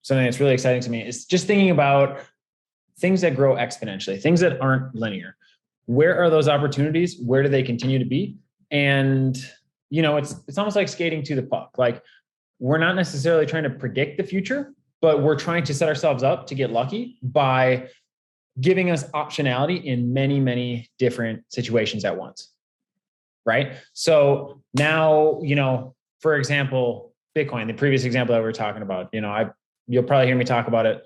something that's really exciting to me is just thinking about things that grow exponentially, things that aren't linear. Where are those opportunities? Where do they continue to be? And, it's almost like skating to the puck. Like, we're not necessarily trying to predict the future, but we're trying to set ourselves up to get lucky by giving us optionality in many, many different situations at once. Right. So now, for example, Bitcoin, the previous example that we were talking about, you'll probably hear me talk about it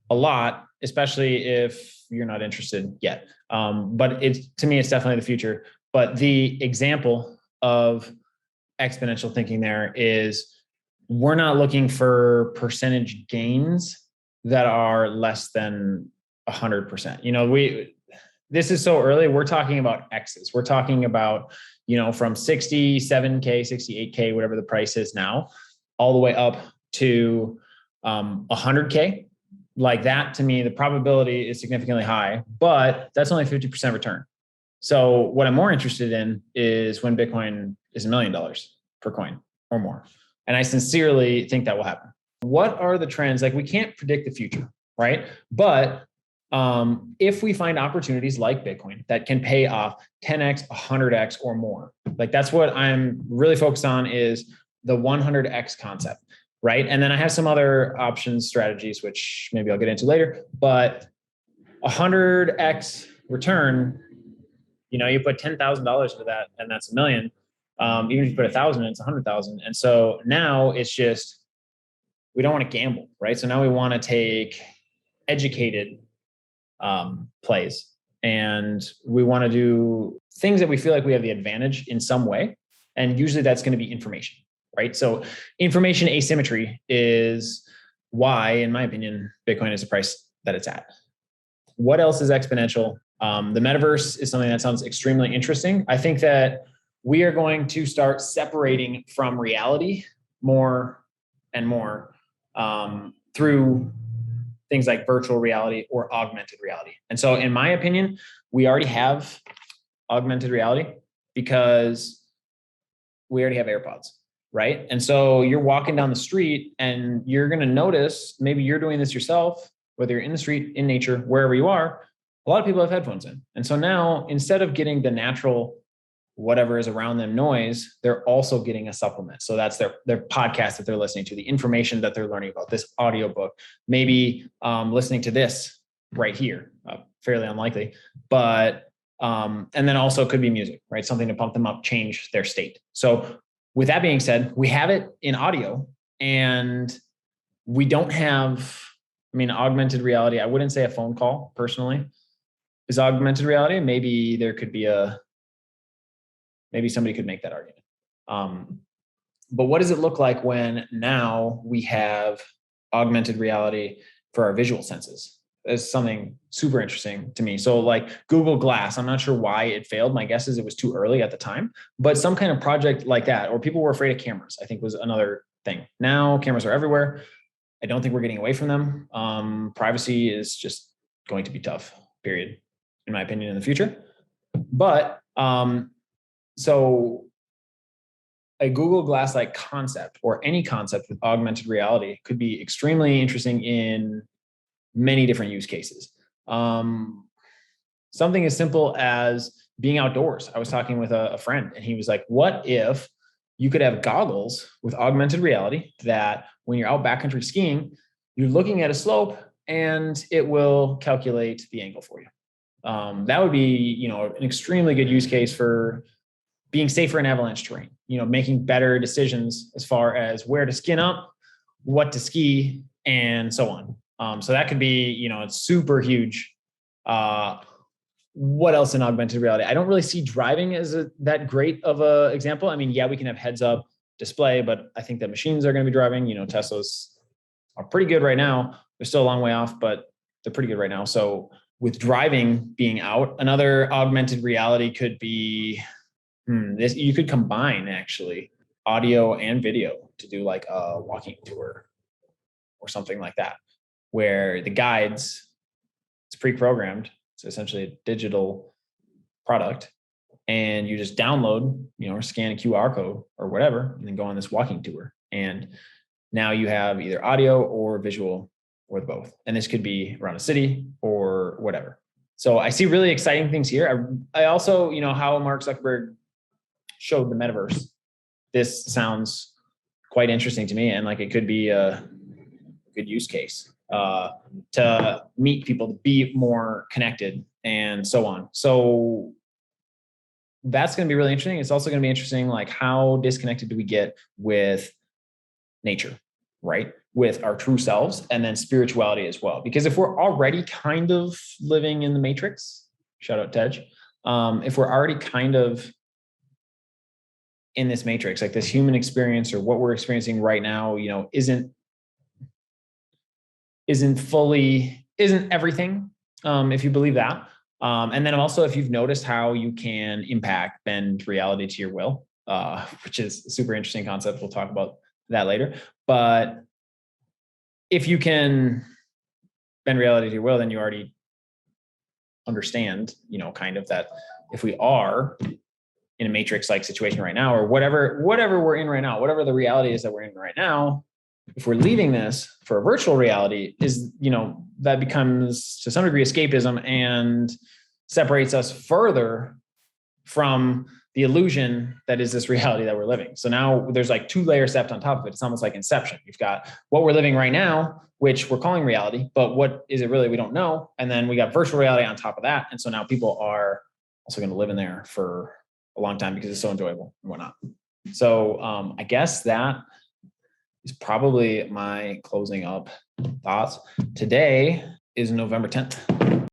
a lot, especially if you're not interested yet. But to me, it's definitely the future. But the example of exponential thinking there is, we're not looking for percentage gains that are less than 100%. This is so early. We're talking about X's. We're talking about, from 67K, 68K, whatever the price is now, all the way up to 100K. Like that, to me, the probability is significantly high, but that's only 50% return. So what I'm more interested in is when Bitcoin is $1 million per coin or more. And I sincerely think that will happen. What are the trends? Like, we can't predict the future, right? But if we find opportunities like Bitcoin that can pay off 10x, 100x or more, like that's what I'm really focused on, is the 100x concept, right? And then I have some other options, strategies, which maybe I'll get into later, but 100x return, you put $10,000 into that and that's $1 million. Even if you put 1,000, it's 100,000. And so now it's just, we don't want to gamble, right? So now we want to take educated plays, and we want to do things that we feel like we have the advantage in some way. And usually that's going to be information, right? So information asymmetry is why, in my opinion, Bitcoin is the price that it's at. What else is exponential? The metaverse is something that sounds extremely interesting. I think that we are going to start separating from reality more and more through things like virtual reality or augmented reality. And so in my opinion, we already have augmented reality because we already have AirPods, right? And so you're walking down the street and you're going to notice, maybe you're doing this yourself, whether you're in the street, in nature, wherever you are, a lot of people have headphones in. And so now, instead of getting the natural whatever is around them noise, they're also getting a supplement. So that's their podcast that they're listening to, the information that they're learning about, this audiobook, maybe listening to this right here, fairly unlikely, but, and then also could be music, right? Something to pump them up, change their state. So with that being said, we have it in audio, and we don't have, augmented reality. I wouldn't say a phone call personally is augmented reality. Maybe there could be maybe somebody could make that argument. But what does it look like when now we have augmented reality for our visual senses? It's something super interesting to me. So like Google Glass, I'm not sure why it failed. My guess is it was too early at the time, but some kind of project like that, or people were afraid of cameras, I think was another thing. Now cameras are everywhere. I don't think we're getting away from them. Privacy is just going to be tough, period, in my opinion, in the future. But so a Google Glass-like concept, or any concept with augmented reality, could be extremely interesting in many different use cases. Something as simple as being outdoors. I was talking with a friend, and he was like, what if you could have goggles with augmented reality that when you're out backcountry skiing, you're looking at a slope and it will calculate the angle for you. That would be, an extremely good use case for being safer in avalanche terrain, making better decisions as far as where to skin up, what to ski, and so on. So that could be, it's super huge. What else in augmented reality? I don't really see driving as that great of a example. Yeah, we can have heads up display, but I think that machines are going to be driving. Teslas are pretty good right now. They're still a long way off, but they're pretty good right now. So with driving being out, another augmented reality could be this. You could combine actually audio and video to do like a walking tour or something like that, where the guides, it's pre-programmed. It's essentially a digital product, and you just download, or scan a QR code or whatever, and then go on this walking tour. And Now you have either audio or visual or both. And this could be around a city or whatever. So I see really exciting things here. I also, how Mark Zuckerberg showed the metaverse. This sounds quite interesting to me. And like, it could be a good use case to meet people, to be more connected and so on. So that's going to be really interesting. It's also going to be interesting, like, how disconnected do we get with nature, right? With our true selves, and then spirituality as well. Because if we're already kind of living in the matrix, shout out Tej, if we're already kind of in this matrix, like this human experience or what we're experiencing right now, isn't everything, if you believe that. And then also, if you've noticed how you can bend reality to your will, which is a super interesting concept. We'll talk about that later. But if you can bend reality to your will, then you already understand, kind of that if we are in a matrix-like situation right now, or whatever we're in right now, whatever the reality is that we're in right now, if we're leaving this for a virtual reality, that becomes to some degree escapism and separates us further from the illusion that is this reality that we're living. So now there's like two layers stepped on top of it. It's almost like Inception. You've got what we're living right now, which we're calling reality, but what is it really? We don't know. And then we got virtual reality on top of that. And so now people are also going to live in there for a long time because it's so enjoyable and whatnot. So I guess that is probably my closing up thoughts. Today is November 10th.